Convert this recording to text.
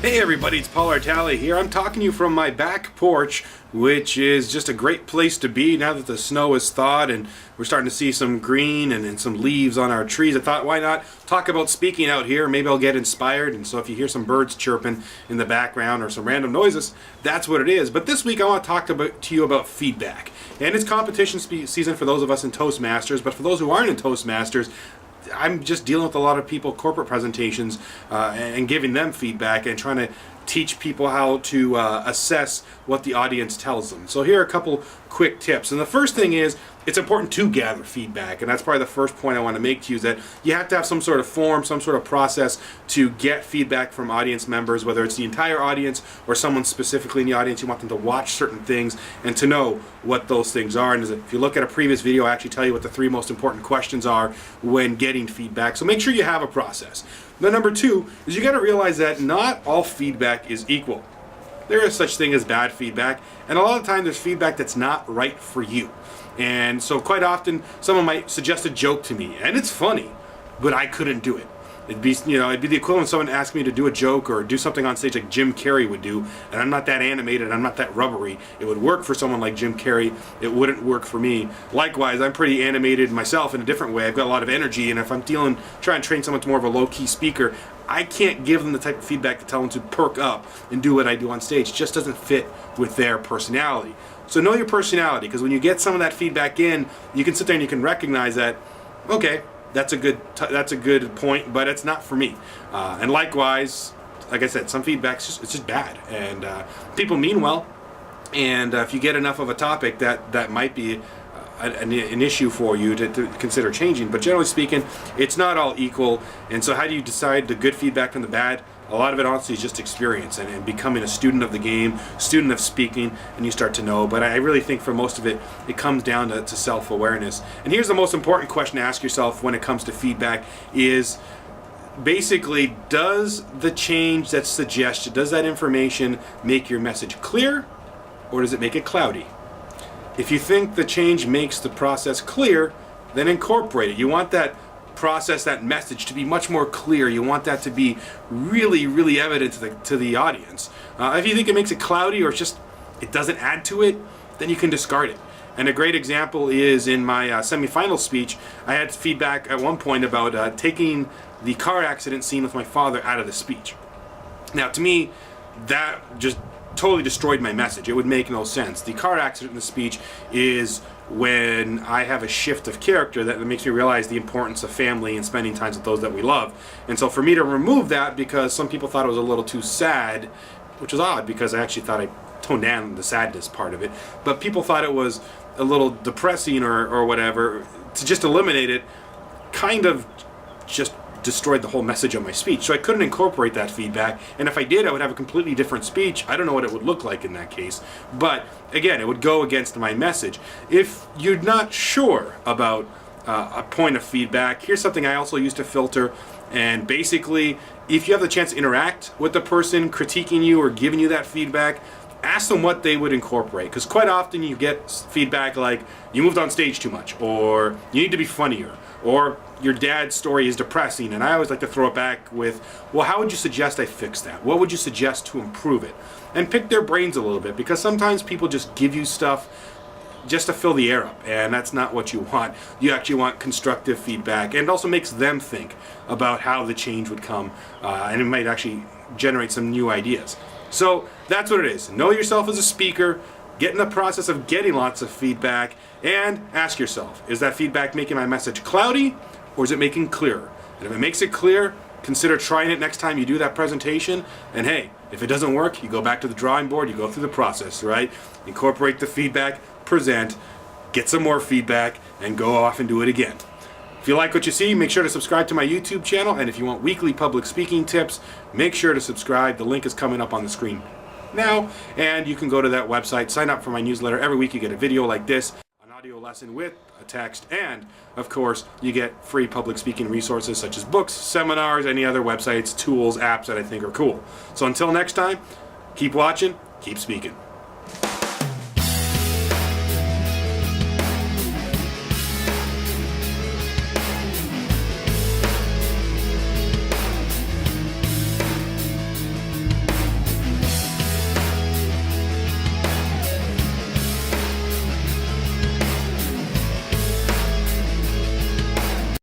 Hey everybody, it's Paul Artale here. I'm talking to you from my back porch, which is just a great place to be now that the snow is thawed and we're starting to see some green and some leaves on our trees. I thought, why not talk about speaking out here? Maybe I'll get inspired, and so if you hear some birds chirping in the background or some random noises, that's what it is. But this week I want to talk to you about feedback. And it's competition season for those of us in Toastmasters, but for those who aren't in Toastmasters, I'm just dealing with a lot of people, corporate presentations, and giving them feedback and trying to teach people how to assess what the audience tells them. So here are a couple quick tips. And the first thing is, it's important to gather feedback, and that's probably the first point I want to make to you, is that you have to have some sort of form, some sort of process to get feedback from audience members, whether it's the entire audience or someone specifically in the audience. You want them to watch certain things and to know what those things are. And if you look at a previous video, I actually tell you what the 3 most important questions are when getting feedback. So make sure you have a process. Then number 2 is you got to realize that not all feedback is equal. There is such thing as bad feedback, and a lot of times there's feedback that's not right for you. And so quite often someone might suggest a joke to me, and it's funny, but I couldn't do it. It'd be the equivalent of someone asking me to do a joke or do something on stage like Jim Carrey would do, and I'm not that animated, I'm not that rubbery. It would work for someone like Jim Carrey, it wouldn't work for me. Likewise, I'm pretty animated myself in a different way. I've got a lot of energy, and if I'm trying to train someone to more of a low-key speaker, I can't give them the type of feedback to tell them to perk up and do what I do on stage. It just doesn't fit with their personality. So know your personality, because when you get some of that feedback in, you can sit there and you can recognize that, okay, that's a good point, but it's not for me. And likewise, like I said, some feedback it's just bad, and people mean well. And if you get enough of a topic, that might be an issue for you to consider changing. But generally speaking, it's not all equal. And so how do you decide the good feedback from the bad? A lot of it honestly is just experience and becoming a student of the game, student of speaking, and you start to know. But I really think for most of it, it comes down to self-awareness. And here's the most important question to ask yourself when it comes to feedback is, basically, does the change that's suggested, does that information make your message clear, or does it make it cloudy? If you think the change makes the process clear, then incorporate it. You want that process, that message, to be much more clear. You want that to be really, really evident to the audience. If you think it makes it cloudy or it doesn't add to it, then you can discard it. And a great example is in my semifinal speech, I had feedback at one point about taking the car accident scene with my father out of the speech. Now, to me, that just totally destroyed my message. It would make no sense. The car accident in the speech is when I have a shift of character that makes me realize the importance of family and spending time with those that we love. And so for me to remove that, because some people thought it was a little too sad, which was odd because I actually thought I toned down the sadness part of it, but people thought it was a little depressing or whatever, to just eliminate it kind of just destroyed the whole message of my speech. So I couldn't incorporate that feedback, and if I did, I would have a completely different speech. I don't know what it would look like in that case, but again, it would go against my message. If you're not sure about a point of feedback, here's something I also used to filter. And basically, if you have the chance to interact with the person critiquing you or giving you that feedback, ask them what they would incorporate, because quite often you get feedback like, you moved on stage too much, or you need to be funnier, or your dad's story is depressing. And I always like to throw it back with, well, how would you suggest I fix that? What would you suggest to improve it? And pick their brains a little bit, because sometimes people just give you stuff just to fill the air up, and that's not what you want. You actually want constructive feedback, and it also makes them think about how the change would come, and it might actually generate some new ideas. So that's what it is. Know yourself as a speaker, get in the process of getting lots of feedback, and ask yourself, is that feedback making my message cloudy, or is it making clearer? And if it makes it clear, consider trying it next time you do that presentation. And hey, if it doesn't work, you go back to the drawing board, you go through the process, right? Incorporate the feedback, present, get some more feedback, and go off and do it again. If you like what you see, make sure to subscribe to my YouTube channel, and if you want weekly public speaking tips, make sure to subscribe. The link is coming up on the screen now, and you can go to that website, sign up for my newsletter. Every week you get a video like this, an audio lesson with a text, and of course you get free public speaking resources such as books, seminars, any other websites, tools, apps that I think are cool. So until next time, keep watching, keep speaking.